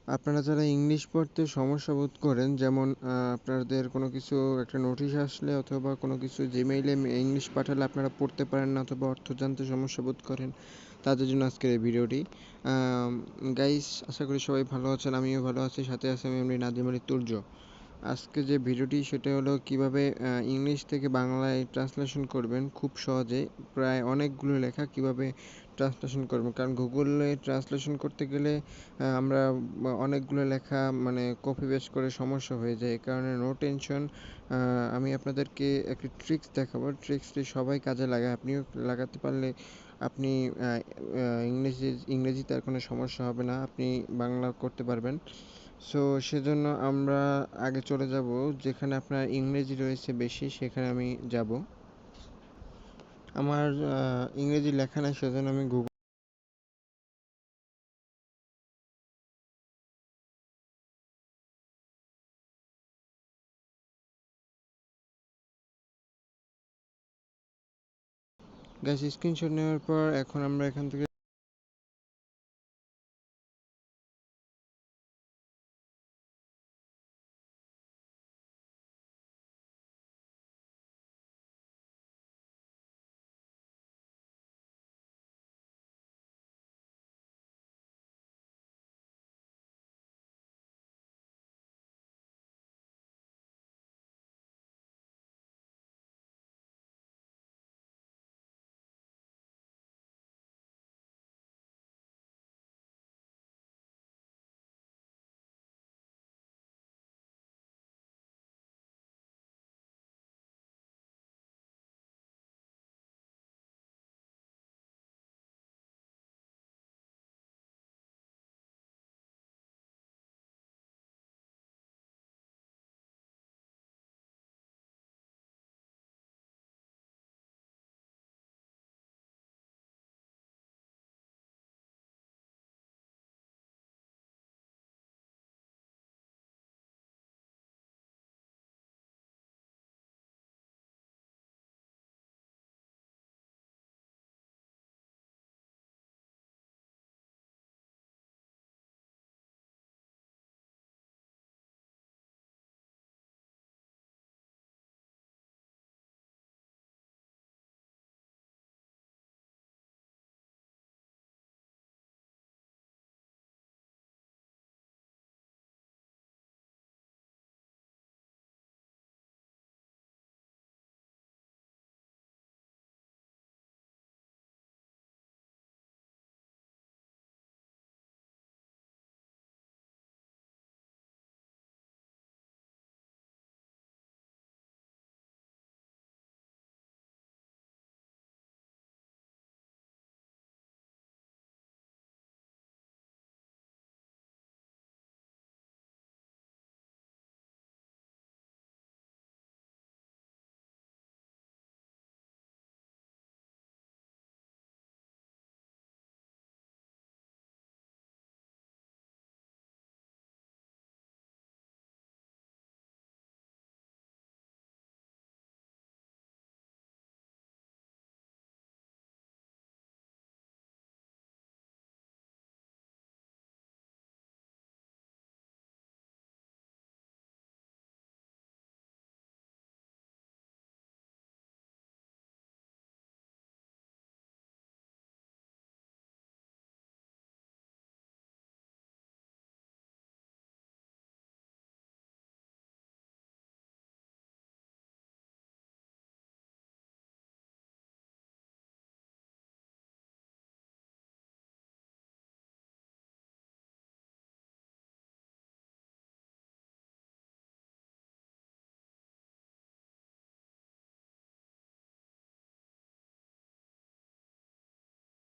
আপনারা যারা ইংলিশ পড়তে সমস্যা বোধ করেন, যেমন আপনাদের কোনো কিছু একটা নোটিশ আসলে অথবা কোনো কিছু জিমেইলে ইংলিশ পাঠালে আপনারা পড়তে পারেন না অথবা অর্থ জানতে সমস্যা বোধ করেন, তাদের জন্য আজকের এই ভিডিওটি। গাইস, আশা করি সবাই ভালো আছেন, আমিও ভালো আছি। সাথে আছে আমি নাদিম আলী তুর্য। আজকে যে ভিডিওটি সেটা হলো কিভাবে ইংলিশ থেকে বাংলায় ট্রান্সলেশন করবেন খুব সহজে। প্রায় অনেকগুলো লেখা কিভাবে ট্রান্সলেশন করবেন, কারণ গুগলে ট্রান্সলেশন করতে গেলে আমরা অনেকগুলো লেখা মানে কপি পেস্ট করে সমস্যা হয়ে যায়। এই কারণে নো টেনশন, আমি আপনাদেরকে একটি ট্রিক্স দেখাবো। ট্রিক্সটি সবাই কাজে লাগায়, আপনিও লাগাতে পারলে আপনি ইংরেজিতে আর কোনো সমস্যা হবে না, আপনি বাংলা করতে পারবেন। সো সেজন্য আমরা আগে চলে যাব যেখানে আপনার ইংরেজি রয়েছে বেশি, সেখানে আমি যাব। আমার ইংরেজি লেখা নাই, সেজন্য আমি গুগল গাইস স্ক্রিনশট নেওয়ার পর এখন আমরা এখান থেকে